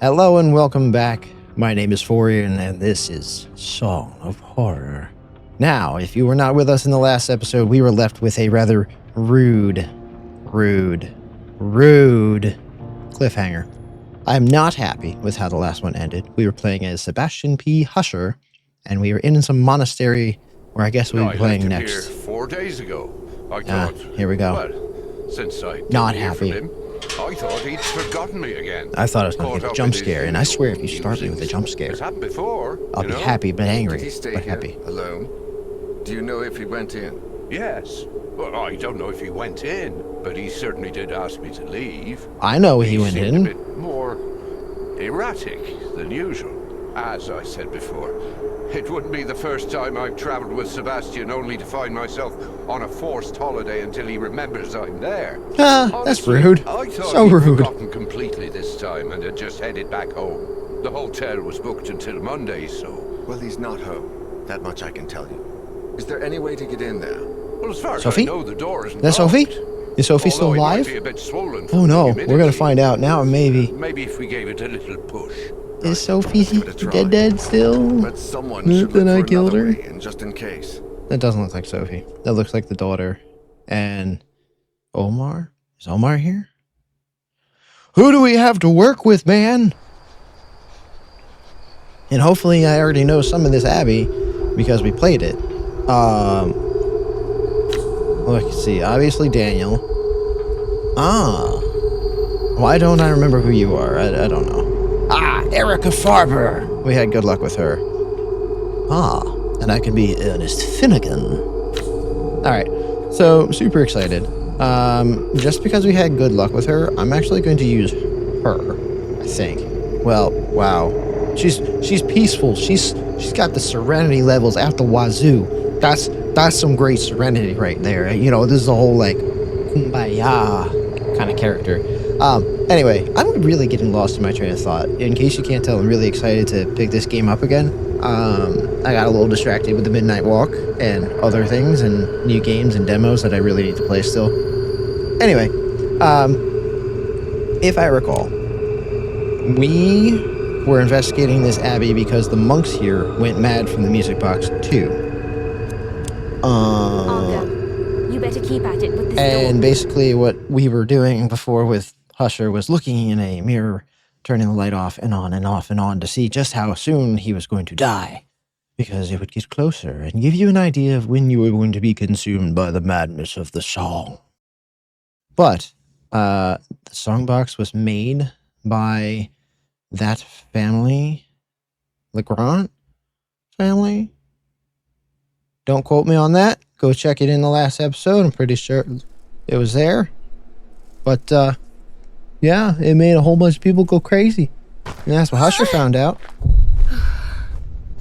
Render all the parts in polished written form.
Hello and welcome back. My name is Forian and this is Song of Horror. Now, if you were not with us in the last episode, we were left with a rather rude cliffhanger. I'm not happy with how the last one ended. We were playing as Sebastian P. Husher, and we were in some monastery where I guess we'll be playing next. Here 4 days ago. I thought, here we go. Well, since I didn't Not hear happy. from him, I thought he'd forgotten me again. I thought I was going to Caught get a up jump in his scare, and I usual swear if you start me with a musings. jump scare, It's happened before. I'll be happy but Did angry, he stay but here happy. alone? Do you know if he went in? Yes. Well, I don't know if he went in, but he certainly did ask me to leave. I know he went seemed in. a bit more erratic than usual. As I said before, it wouldn't be the first time I've traveled with Sebastian only to find myself on a forced holiday until he remembers I'm there. That's Honestly, rude. I thought So he'd rude. forgotten completely this time and had just headed back home. The hotel was booked until Monday, so... Well, he's not home. That much I can tell you. Is there any way to get in there? Well, as far as Sophie? I know, the door isn't That's locked. Sophie? Is Sophie still Although it might alive? be a bit swollen for Oh no, we're humidity. gonna find out now, maybe. Maybe if we gave it a little push. Is Sophie give it a try. dead still? But someone Mm, should then I look for killed another her? way in just in case. That doesn't look like Sophie. That looks like the daughter. And Omar? Is Omar here? Who do we have to work with, man? And hopefully I already know some of this Abbey because we played it. Let's see. Obviously Daniel. Why don't I remember who you are? I don't know. Erica Farber. We had good luck with her. And I can be Ernest Finnegan. Alright, so super excited. Just because we had good luck with her, I'm actually going to use her, I think. Well, wow. She's peaceful. She's got the serenity levels out the wazoo. That's some great serenity right there. You know, this is a whole like kumbaya kind of character. Anyway, I'm really getting lost in my train of thought. In case you can't tell, I'm really excited to pick this game up again. I got a little distracted with the Midnight Walk and other things and new games and demos that I really need to play still. Anyway, if I recall, we were investigating this abbey because the monks here went mad from the music box too. Arthur, you better keep at it with this And door. basically what we were doing before with Husher was looking in a mirror, turning the light off and on and off and on to see just how soon he was going to die. Because it would get closer and give you an idea of when you were going to be consumed by the madness of the song. But the songbox was made by that family, Legrand family. Don't quote me on that. Go check it in the last episode. I'm pretty sure it was there. But, yeah, it made a whole bunch of people go crazy. And that's what Husher found out.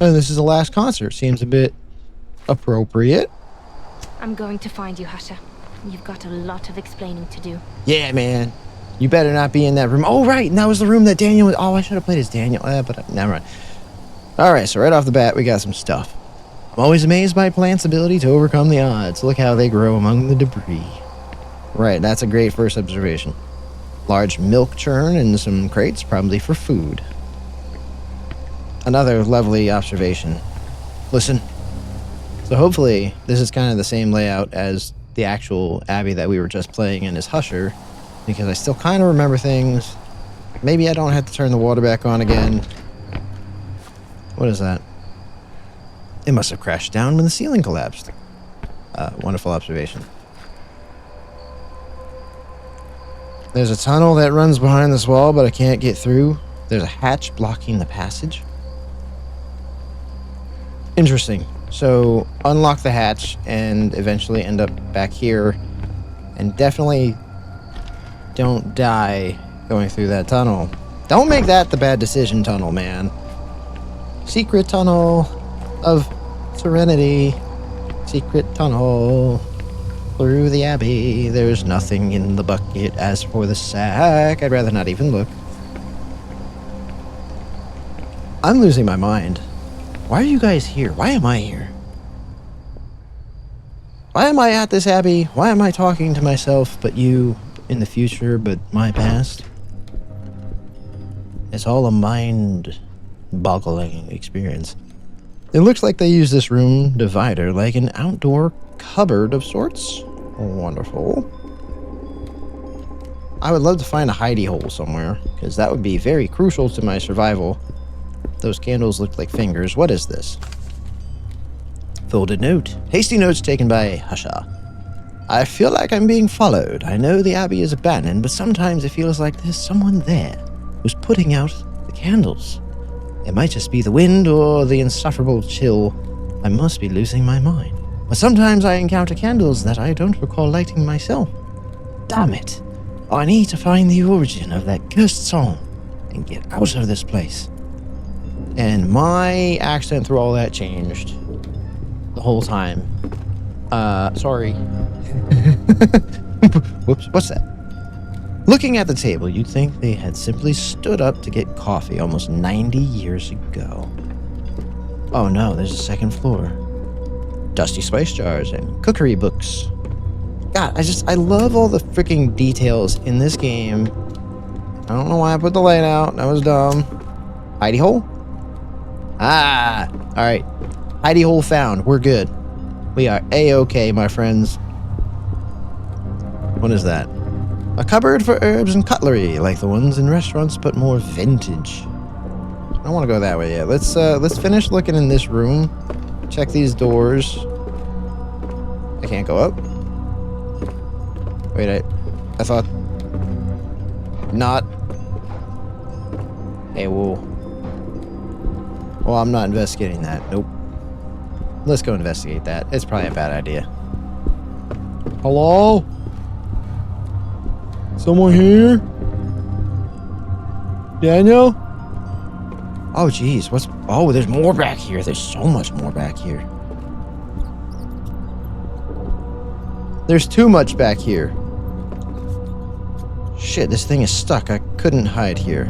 And this is the last concert. Seems a bit appropriate. I'm going to find you, Husher. You've got a lot of explaining to do. Yeah, man. You better not be in that room. Oh, right. And that was the room that Daniel was... Oh, I should have played as Daniel. But never mind. All right, so right off the bat, we got some stuff. I'm always amazed by plants' ability to overcome the odds. Look how they grow among the debris. Right, that's a great first observation. Large milk churn and some crates, probably for food. Another lovely observation. Listen. So hopefully, this is kind of the same layout as the actual Abbey that we were just playing in as Husher, because I still kind of remember things. Maybe I don't have to turn the water back on again. What is that? It must have crashed down when the ceiling collapsed. Wonderful observation. There's a tunnel that runs behind this wall, but I can't get through. There's a hatch blocking the passage. Interesting. So, unlock the hatch and eventually end up back here. And definitely don't die going through that tunnel. Don't make that the bad decision tunnel, man. Secret tunnel of serenity. Secret tunnel through the Abbey. There's nothing in the bucket. As for the sack, I'd rather not even look. I'm losing my mind. Why are you guys here? Why am I here? Why am I at this Abbey? Why am I talking to myself, but you in the future, but my past? It's all a mind-boggling experience. It looks like they use this room divider like an outdoor cupboard of sorts. Wonderful. I would love to find a hidey hole somewhere, because that would be very crucial to my survival. Those candles look like fingers. What is this? Folded note. Hasty notes taken by Husha. I feel like I'm being followed. I know the abbey is abandoned, but sometimes it feels like there's someone there who's putting out the candles. It might just be the wind or the insufferable chill. I must be losing my mind. But sometimes I encounter candles that I don't recall lighting myself. Damn it. I need to find the origin of that cursed song and get out of this place. And my accent through all that changed the whole time. Sorry. Whoops, what's that? Looking at the table, you'd think they had simply stood up to get coffee almost 90 years ago. Oh no, there's a second floor. Dusty spice jars and cookery books. God, I love all the freaking details in this game. I don't know why I put the light out. That was dumb. Hidey hole? Ah! Alright. Hidey hole found. We're good. We are A-okay, my friends. What is that? A cupboard for herbs and cutlery, like the ones in restaurants, but more vintage. I don't want to go that way yet. Let's finish looking in this room. Check these doors. I can't go up. Wait, I thought... Not... Hey, whoa. Well, I'm not investigating that. Nope. Let's go investigate that. It's probably a bad idea. Hello? Someone here? Daniel? Oh, geez. What's... Oh, there's more back here. There's so much more back here. There's too much back here. Shit, this thing is stuck. I couldn't hide here.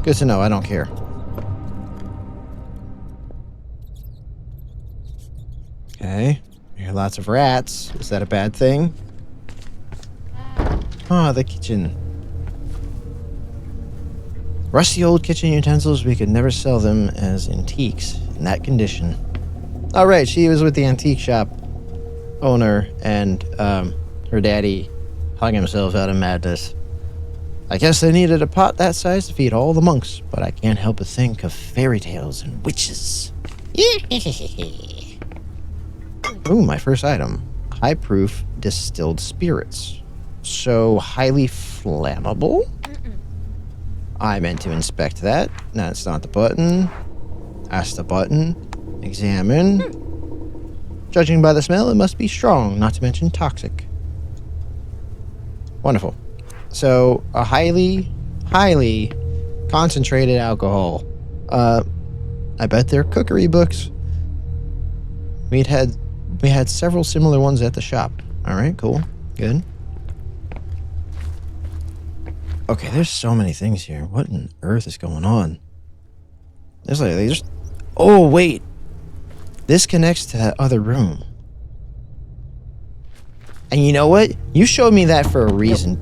Good to know. I don't care. Okay. I hear lots of rats. Is that a bad thing? Ah, the kitchen. Rusty old kitchen utensils. We could never sell them as antiques in that condition. Oh, right. She was with the antique shop owner, and her daddy hung himself out of madness. I guess they needed a pot that size to feed all the monks, but I can't help but think of fairy tales and witches. Ooh, my first item. High-proof distilled spirits. So highly flammable? I meant to inspect that. That's not the button. That's the button. Examine. Judging by the smell, it must be strong, not to mention toxic. Wonderful. So, a highly concentrated alcohol. I bet they're cookery books. We had several similar ones at the shop. All right, cool. Good. Okay, there's so many things here. What on earth is going on? There's like, they just... Oh, wait. This connects to that other room. And you know what? You showed me that for a reason.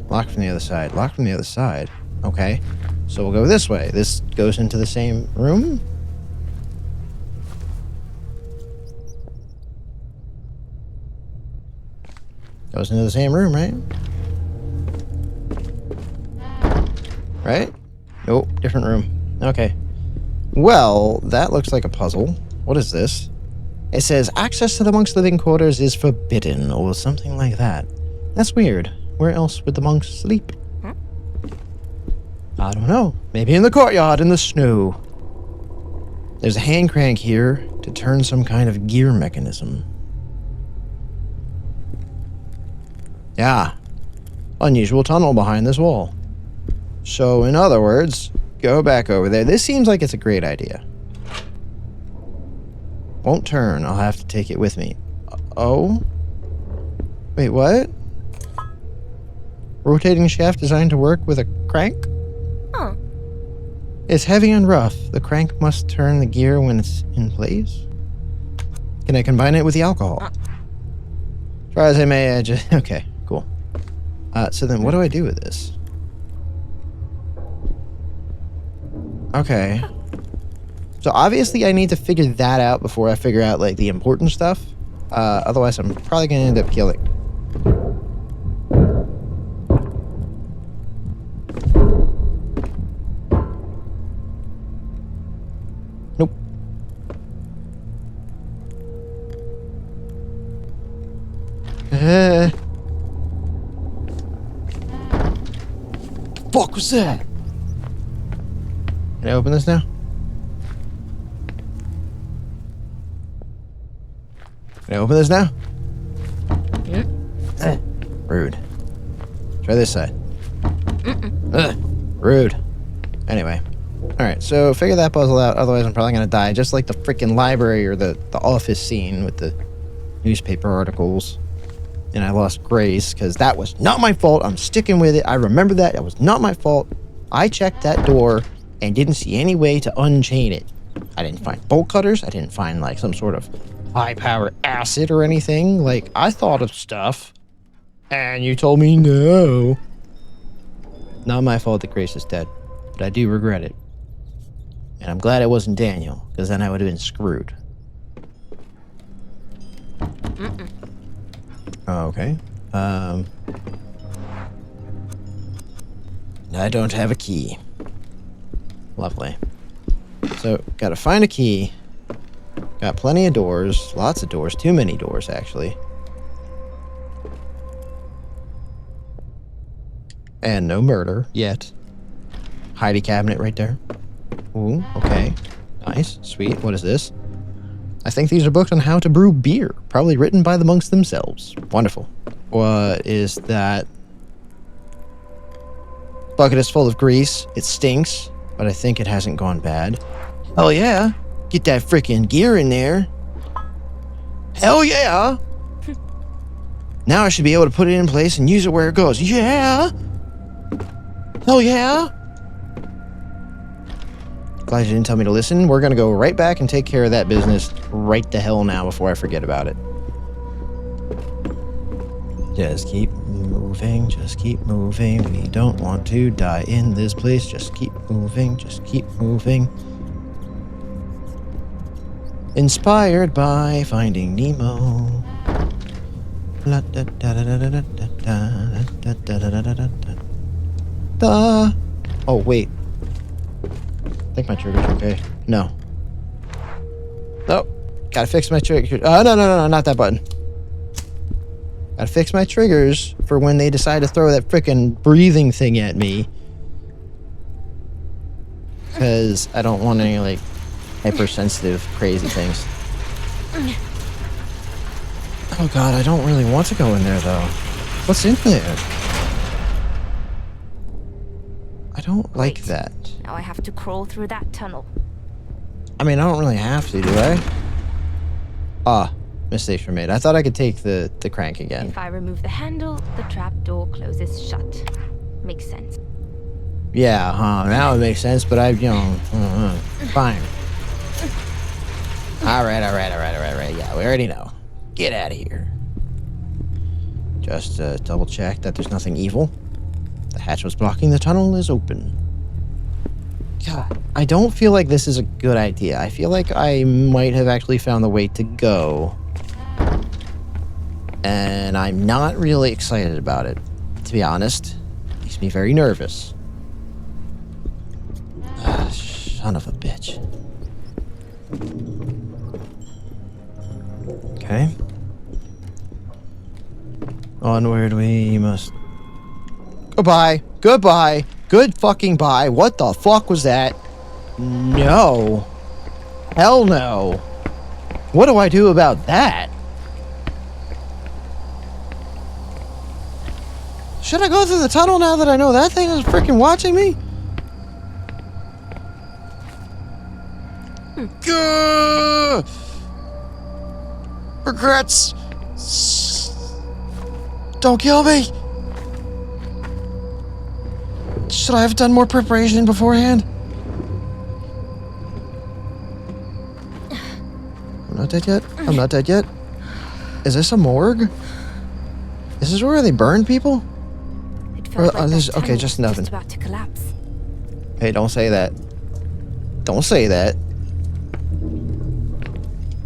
Locked from the other side. Locked from the other side. Okay. So we'll go this way. This goes into the same room? Goes into the same room, right? Right? Nope, different room. Okay. Well, that looks like a puzzle. What is this? It says, access to the monks' living quarters is forbidden, or something like that. That's weird. Where else would the monks sleep? I don't know. Maybe in the courtyard in the snow. There's a hand crank here to turn some kind of gear mechanism. Yeah. Unusual tunnel behind this wall. So, in other words, go back over there. This seems like it's a great idea. Won't turn. I'll have to take it with me. Oh? Wait, what? Rotating shaft designed to work with a crank? Huh. It's heavy and rough. The crank must turn the gear when it's in place. Can I combine it with the alcohol? Try as I may, I just... Okay, cool. So then what do I do with this? Okay. So obviously I need to figure that out before I figure out like the important stuff. Otherwise I'm probably gonna end up killing. Nope. Fuck was that? Can I open this now? Can I open this now? Rude. Try this side. Rude. Anyway. Alright, so figure that puzzle out, otherwise I'm probably gonna die, just like the freaking library or the office scene with the newspaper articles. And I lost Grace, because that was not my fault. I'm sticking with it. I remember that. That was not my fault. I checked that door and didn't see any way to unchain it. I didn't find bolt cutters. I didn't find like some sort of high-power acid or anything. Like, I thought of stuff, and you told me no. Not my fault that Grace is dead, but I do regret it. And I'm glad it wasn't Daniel, because then I would have been screwed. Okay. I don't have a key. Lovely. So, gotta find a key. Got plenty of doors. Lots of doors. Too many doors, actually. And no murder yet. Hidey cabinet right there. Ooh, okay. Nice. Sweet. What is this? I think these are books on how to brew beer. Probably written by the monks themselves. Wonderful. What is that? Bucket is full of grease. It stinks, but I think it hasn't gone bad. Hell yeah. Get that freaking gear in there. Hell yeah. Now I should be able to put it in place and use it where it goes. Yeah. Hell yeah. Glad you didn't tell me to listen. We're going to go right back and take care of that business right the hell now before I forget about it. Just keep moving, just keep moving. We don't want to die in this place. Just keep moving, just keep moving. Inspired by Finding Nemo. Oh, wait. I think my trigger's okay. No. Nope. Gotta fix my trigger. No, not that button. Gotta fix my triggers for when they decide to throw that frickin' breathing thing at me. Because I don't want any, like, hypersensitive, crazy things. Oh god, I don't really want to go in there, though. What's in there? I don't like that. Now I have to crawl through that tunnel. I mean, I don't really have to, do I? Ah, mistakes were made. I thought I could take the crank again. If I remove the handle, the trap door closes shut. Makes sense. Yeah, now it makes sense, but fine. Alright, yeah, we already know. Get out of here. Just double check that there's nothing evil. The hatch was blocking the tunnel is open. God, I don't feel like this is a good idea. I feel like I might have actually found the way to go. And I'm not really excited about it, to be honest. It makes me very nervous. Ah, son of a bitch. Okay. Onward we must... Goodbye. Goodbye. Good fucking bye. What the fuck was that? No. Hell no. What do I do about that? Should I go through the tunnel now that I know that thing is freaking watching me? Gah! Regrets. Don't kill me. Should I have done more preparation beforehand? I'm not dead yet. I'm not dead yet. Is this a morgue? Is this where they burn people? It felt like this, that okay, tunnel just was nothing. about to collapse. Hey, don't say that. Don't say that.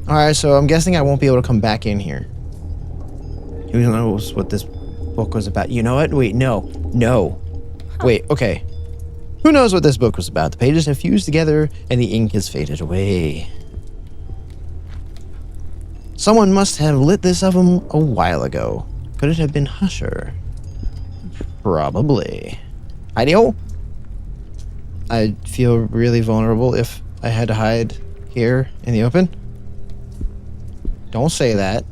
Alright, so I'm guessing I won't be able to come back in here. Who knows what this book was about? You know what? Wait, no. No. Wait, okay. Who knows what this book was about? The pages have fused together and the ink has faded away. Someone must have lit this oven a while ago. Could it have been Husher? Probably. Hidey-hole? I'd feel really vulnerable if I had to hide here in the open. Don't say that.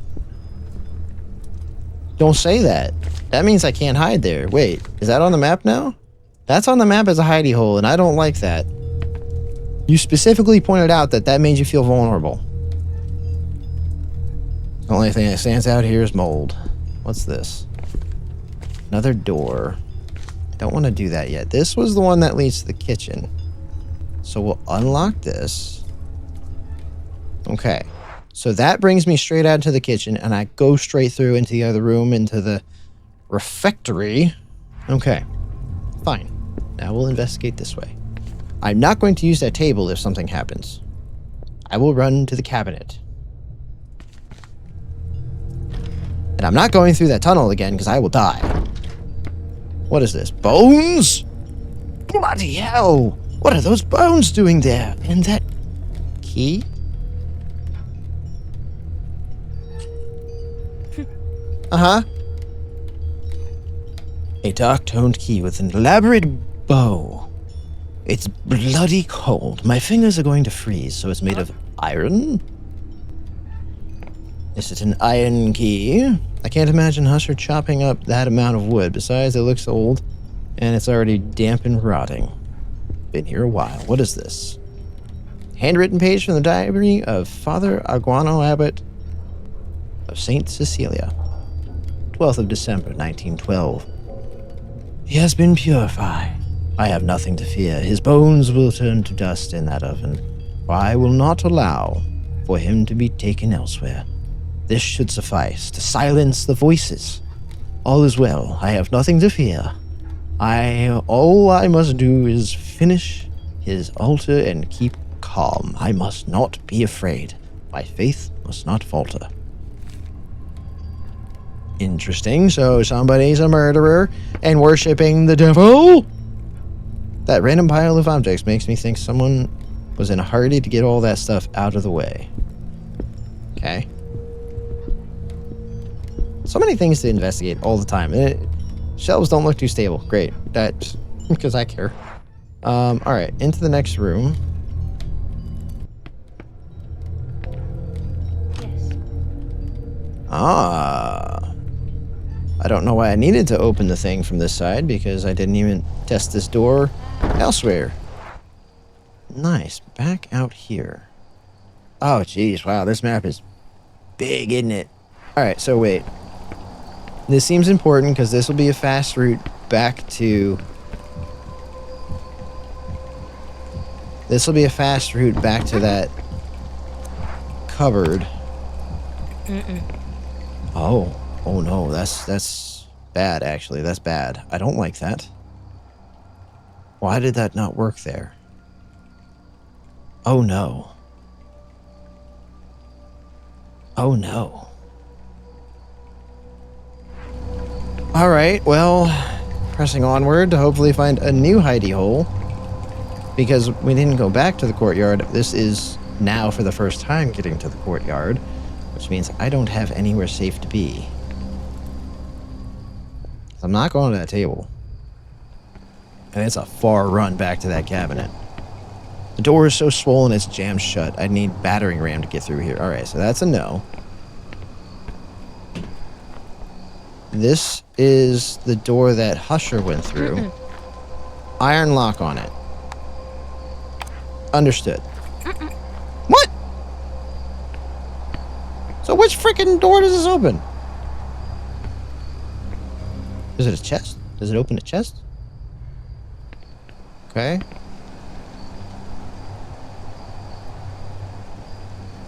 Don't say that. That means I can't hide there. Wait, is that on the map now? That's on the map as a hidey hole, and I don't like that. You specifically pointed out that that made you feel vulnerable. The only thing that stands out here is mold. What's this? Another door. I don't want to do that yet. This was the one that leads to the kitchen. So we'll unlock this. Okay. So that brings me straight out to the kitchen, and I go straight through into the other room, into the refectory. Okay. Fine. Now we'll investigate this way. I'm not going to use that table if something happens. I will run to the cabinet. And I'm not going through that tunnel again because I will die. What is this? Bones? Bloody hell! What are those bones doing there? And that key? Uh-huh. A dark-toned key with an elaborate bow. It's bloody cold. My fingers are going to freeze, so it's made of iron? Is it an iron key? I can't imagine Husher chopping up that amount of wood. Besides, it looks old, and it's already damp and rotting. Been here a while. What is this? Handwritten page from the diary of Father Aguano Abbot of St. Cecilia. 12th of December, 1912. He has been purified. I have nothing to fear. His bones will turn to dust in that oven, for I will not allow for him to be taken elsewhere. This should suffice to silence the voices. All is well. I have nothing to fear. All I must do is finish his altar and keep calm. I must not be afraid. My faith must not falter. Interesting. So somebody's a murderer and worshipping the devil? That random pile of objects makes me think someone was in a hurry to get all that stuff out of the way. Okay. So many things to investigate all the time. Shelves don't look too stable. Great. That's because I care. Alright, into the next room. Yes. I don't know why I needed to open the thing from this side because I didn't even test this door elsewhere. Nice. Back out here. Oh, jeez. Wow, this map is big, isn't it? Alright, so wait. This seems important because this will be a fast route back to... This will be a fast route back to that cupboard. Oh. Oh no, that's bad actually. That's bad. I don't like that. Why did that not work there? Oh no. Oh no. Alright, well, pressing onward to hopefully find a new hidey hole. Because we didn't go back to the courtyard. This is now for the first time getting to the courtyard. Which means I don't have anywhere safe to be. I'm not going to that table. And it's a far run back to that cabinet. The door is so swollen it's jammed shut. I need battering ram to get through here. Alright, so that's a no. This is the door that Husher went through. Iron lock on it. Understood. What? So which freaking door does this open? Is it a chest? Does it open a chest? Okay.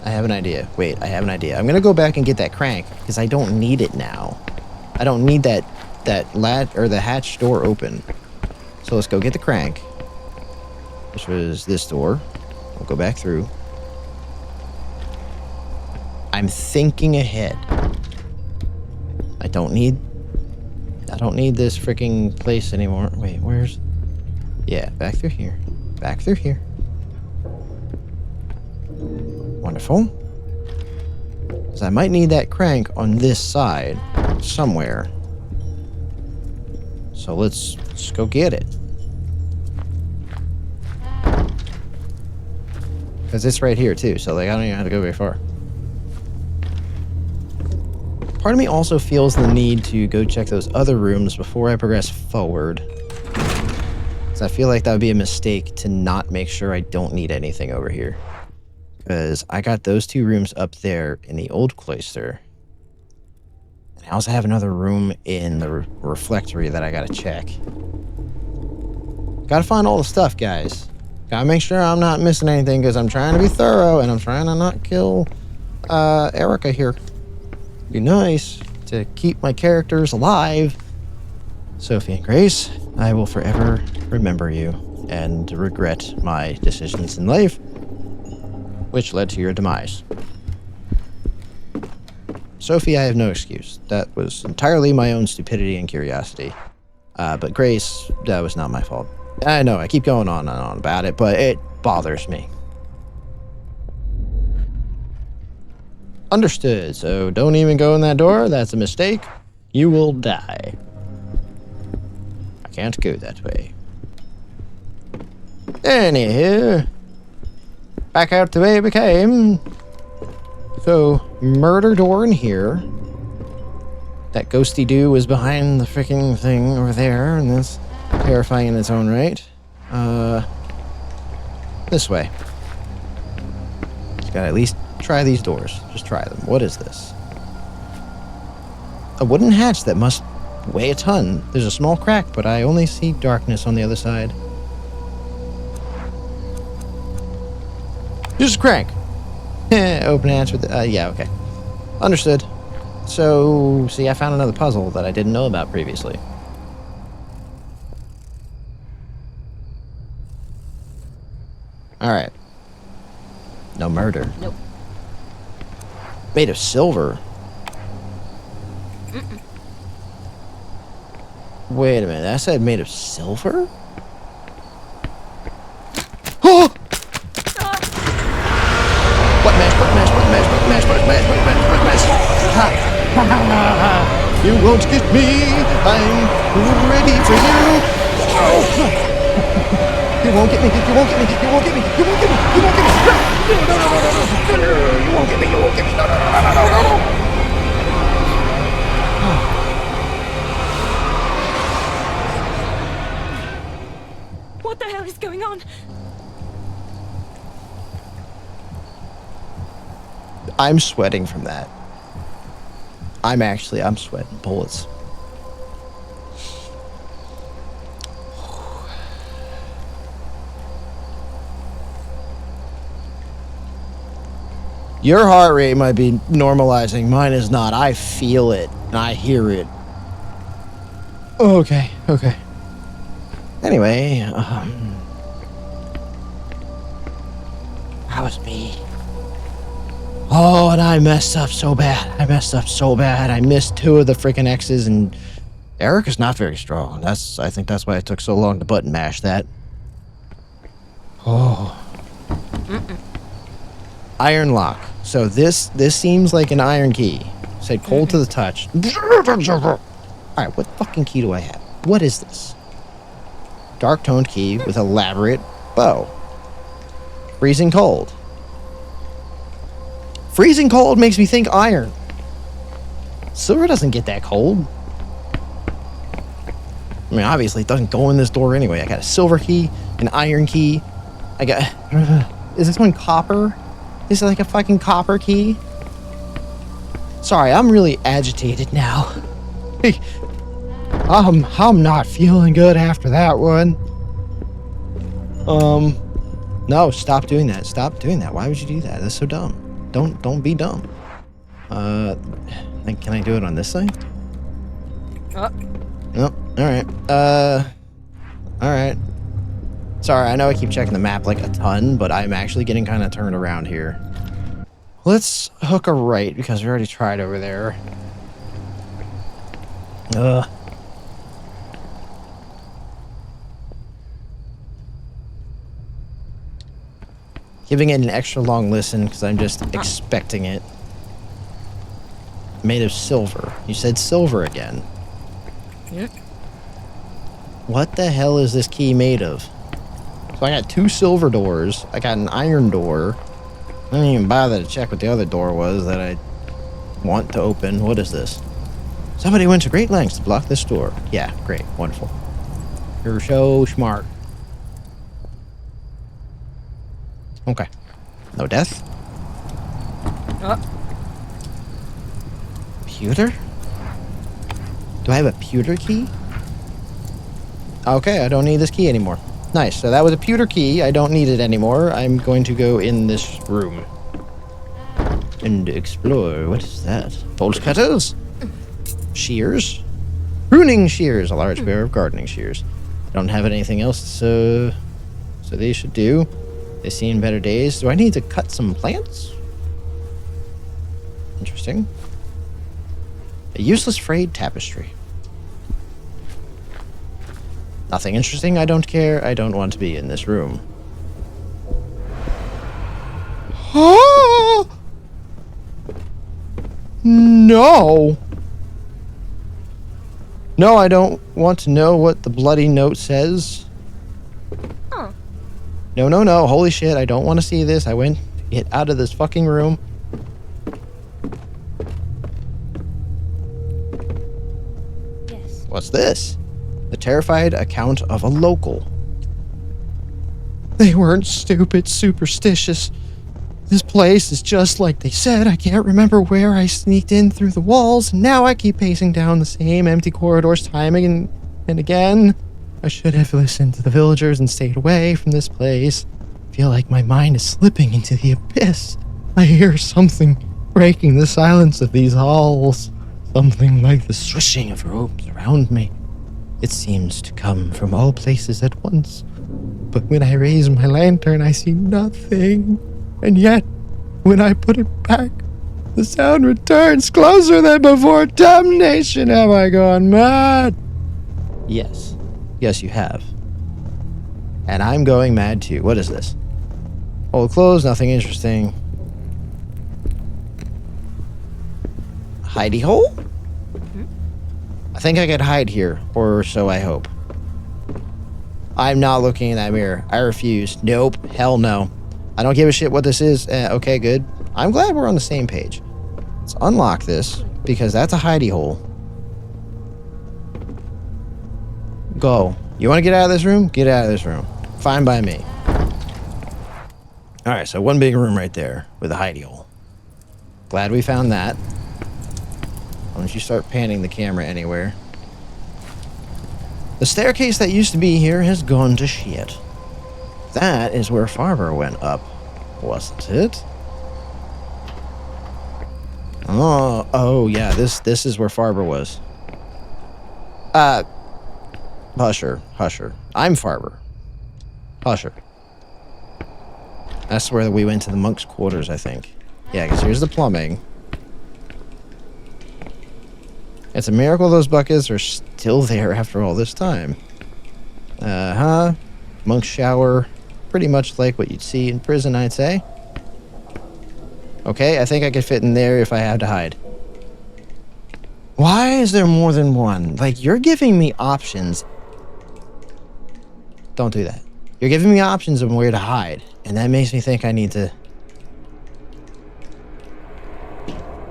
I have an idea. Wait, I have an idea. I'm gonna go back and get that crank because I don't need it now. I don't need that latch or the hatch door open. So let's go get the crank, which was this door. We'll go back through. I'm thinking ahead. I don't need this freaking place anymore. Wait, where's... Yeah, back through here. Back through here. Wonderful. Because I might need that crank on this side somewhere. So let's go get it. Because it's right here too, so like I don't even have to go very far. Part of me also feels the need to go check those other rooms before I progress forward. Because I feel like that would be a mistake to not make sure I don't need anything over here. Because I got those 2 rooms up there in the old cloister. And I also have another room in the reflectory that I gotta check. Gotta find all the stuff, guys. Gotta make sure I'm not missing anything because I'm trying to be thorough and I'm trying to not kill Erica here. Be nice to keep my characters alive. Sophie and Grace, I will forever remember you and regret my decisions in life, which led to your demise. Sophie, I have no excuse. That was entirely my own stupidity and curiosity. But Grace, that was not my fault. I know, I keep going on and on about it, but it bothers me. Understood, so don't even go in that door. That's a mistake. You will die. I can't go that way. Anywho, back out the way we came. So, murder door in here. That ghosty dude was behind the freaking thing over there, and that's terrifying in its own right. This way. Just gotta at least try these doors. Just try them. What is this? A wooden hatch that must weigh a ton. There's a small crack, but I only see darkness on the other side. Just a crank. Open hatch with the, yeah, okay. Understood. So, see, I found another puzzle that I didn't know about previously. Alright. No murder. Nope. Made of silver. Wait a minute, I said made of silver? Oh! What mess, what mess, what mess, what mess, what mess, what mess, what mess. You won't get me, I'm ready for you. You won't get me, you won't get me, you won't get me, you won't get me, you won't get me. No, no, no, no, no, no, you won't get me, you won't get me, no, no, no, no, no, no, no. What the hell is going on? I'm sweating from that. I'm sweating bullets. Your heart rate might be normalizing. Mine is not. I feel it and I hear it. Okay, okay. Anyway, that was me. Oh, and I messed up so bad. I missed 2 of the freaking X's, and Erica's not very strong. I think that's why it took so long to button mash that. Oh. Iron lock. So this seems like an iron key. Said cold to the touch. Alright, what fucking key do I have? What is this? Dark toned key with elaborate bow. Freezing cold. Freezing cold makes me think iron. Silver doesn't get that cold. I mean, obviously it doesn't go in this door anyway. I got a silver key, an iron key. I got... Is this one copper? Is it like a fucking copper key? Sorry, I'm really agitated now. I'm not feeling good after that one. No, stop doing that. Stop doing that. Why would you do that? That's so dumb. Don't be dumb. Can I do it on this side? Nope. Alright. Alright. Sorry, I know I keep checking the map like a ton, but I'm actually getting kind of turned around here. Let's hook a right because we already tried over there. Ugh. Giving it an extra long listen because I'm just expecting it. Made of silver. You said silver again. Yep. What the hell is this key made of? So I got 2 silver doors. I got an iron door. I didn't even bother to check what the other door was that I want to open. What is this? Somebody went to great lengths to block this door. Yeah, great. Wonderful. You're so smart. Okay. No death? Pewter? Do I have a pewter key? Okay, I don't need this key anymore. Nice, so that was a pewter key. I don't need it anymore. I'm going to go in this room. And explore. What is that? Bolt cutters? Shears? Pruning shears. A large pair of gardening shears. I don't have anything else, so they should do. They've seen better days. Do I need to cut some plants? Interesting. A useless frayed tapestry. Nothing interesting. I don't care. I don't want to be in this room. Oh! No. No, I don't want to know what the bloody note says. Oh. No, no, no. Holy shit. I don't want to see this. I went to get out of this fucking room. Yes. What's this? The terrified account of a local. They weren't stupid, superstitious. This place is just like they said. I can't remember where I sneaked in through the walls, and now I keep pacing down the same empty corridors time and again. I should have listened to the villagers and stayed away from this place. I feel like my mind is slipping into the abyss. I hear something breaking the silence of these halls. Something like the swishing of ropes around me. It seems to come from all places at once. But when I raise my lantern, I see nothing. And yet, when I put it back, the sound returns closer than before. Damnation, have I gone mad? Yes. Yes, you have. And I'm going mad too. What is this? Old clothes, nothing interesting. Hidey hole? I think I could hide here, or so I hope. I'm not looking in that mirror. I refuse. Nope. Hell no. I don't give a shit what this is. Okay, good. I'm glad we're on the same page. Let's unlock this, because that's a hidey hole. Go. You want to get out of this room? Get out of this room. Fine by me. Alright, so one big room right there with a hidey hole. Glad we found that. Why don't you start panning the camera anywhere? The staircase that used to be here has gone to shit. That is where Farber went up, wasn't it? Oh yeah, this is where Farber was. Husher. I'm Farber. Husher. That's where we went to the monk's quarters, I think. Yeah, because here's the plumbing. It's a miracle those buckets are still there after all this time. Monk's shower. Pretty much like what you'd see in prison, I'd say. Okay, I think I could fit in there if I had to hide. Why is there more than one? Like, you're giving me options. Don't do that. You're giving me options of where to hide, and that makes me think I need to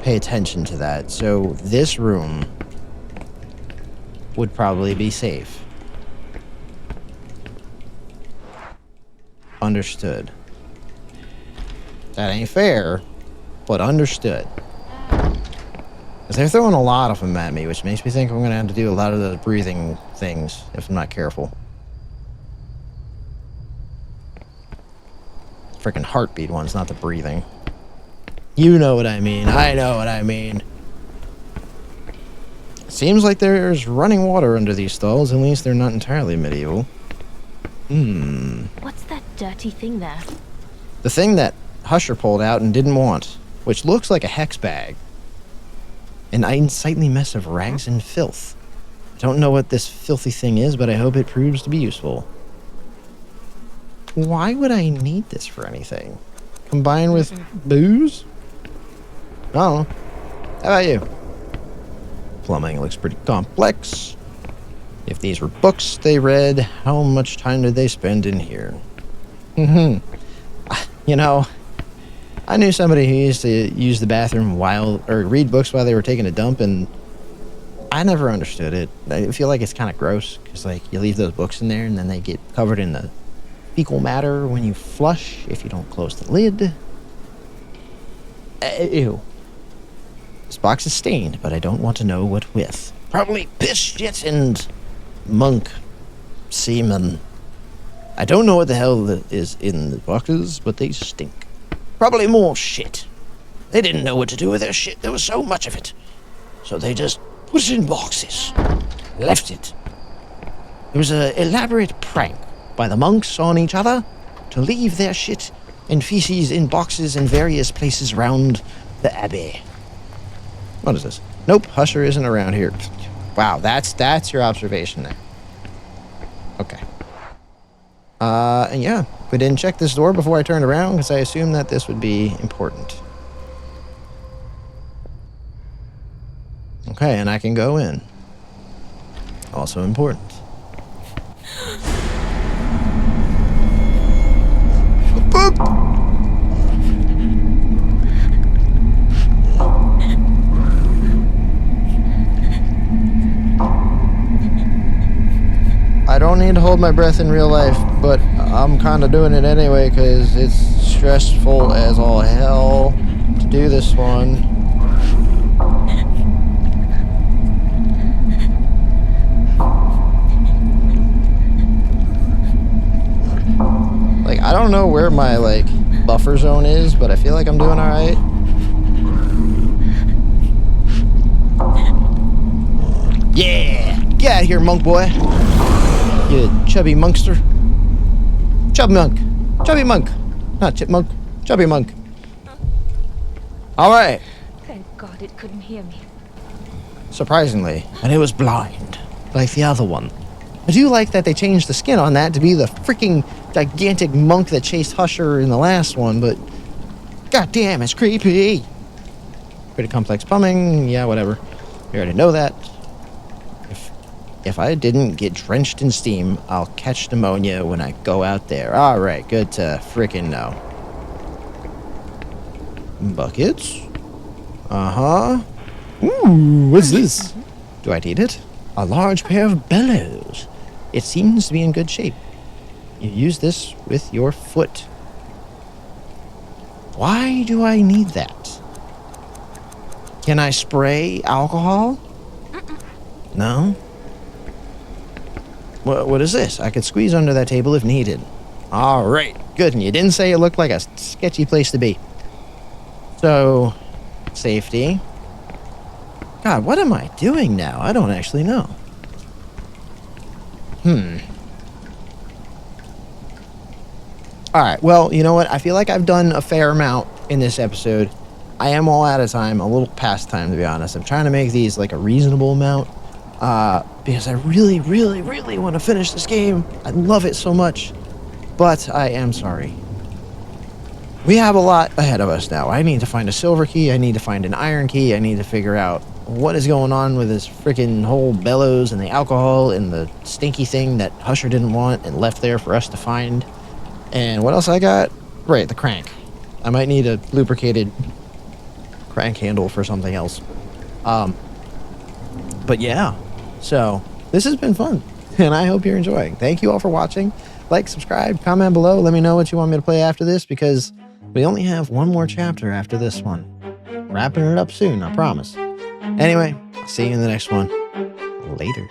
pay attention to that. So this room would probably be safe. Understood. That ain't fair, but understood. Because they're throwing a lot of them at me, which makes me think I'm going to have to do a lot of those breathing things if I'm not careful. Freaking heartbeat ones, not the breathing. You know what I mean. I know what I mean. Seems like there's running water under these stalls. At least they're not entirely medieval. What's that dirty thing there? The thing that Husher pulled out and didn't want, which looks like a hex bag. An unsightly mess of rags and filth. I don't know what this filthy thing is, but I hope it proves to be useful. Why would I need this for anything? Combined with booze? I don't know. How about you? Plumbing looks pretty complex. If these were books they read, how much time did they spend in here? You know, I knew somebody who used to use the bathroom or read books while they were taking a dump, and I never understood it. I feel like it's kind of gross, because, like, you leave those books in there, and then they get covered in the fecal matter when you flush, if you don't close the lid. Ew. This box is stained, but I don't want to know what with. Probably piss, shit, and monk semen. I don't know what the hell is in the boxes, but they stink. Probably more shit. They didn't know what to do with their shit. There was so much of it. So they just put it in boxes. Left it. It was an elaborate prank by the monks on each other to leave their shit and feces in boxes in various places around the abbey. What is this? Nope, Husher isn't around here. Wow, that's your observation there. Okay. And yeah, we didn't check this door before I turned around because I assumed that this would be important. Okay, and I can go in. Also important. I don't need to hold my breath in real life, but I'm kind of doing it anyway because it's stressful as all hell to do this one. Like, I don't know where my, like, buffer zone is, but I feel like I'm doing alright. Yeah! Get out of here, monk boy! You chubby monkster. Chubby monk. Chubby monk. Not chipmunk. Chubby monk. Alright. Thank God it couldn't hear me. Surprisingly. And it was blind. Like the other one. I do like that they changed the skin on that to be the freaking gigantic monk that chased Husher in the last one, but goddamn, it's creepy. Pretty complex plumbing. Yeah, whatever. We already know that. If I didn't get drenched in steam, I'll catch pneumonia when I go out there. Alright, good to frickin' know. Buckets? Uh-huh. Ooh, what's this? Do I need it? A large pair of bellows. It seems to be in good shape. You use this with your foot. Why do I need that? Can I spray alcohol? No? What is this? I could squeeze under that table if needed. All right, good. And you didn't say it looked like a sketchy place to be. So, safety. God, what am I doing now? I don't actually know. All right, well, you know what? I feel like I've done a fair amount in this episode. I am all out of time, a little past time, to be honest. I'm trying to make these like a reasonable amount. Because I really, really, really want to finish this game. I love it so much. But I am sorry. We have a lot ahead of us now. I need to find a silver key. I need to find an iron key. I need to figure out what is going on with this freaking whole bellows and the alcohol and the stinky thing that Husher didn't want and left there for us to find. And what else I got? Right, the crank. I might need a lubricated crank handle for something else. But yeah, so this has been fun, and I hope you're enjoying. Thank you all for watching. Like, subscribe, comment below. Let me know what you want me to play after this, because we only have one more chapter after this one. Wrapping it up soon, I promise. Anyway, I'll see you in the next one. Later.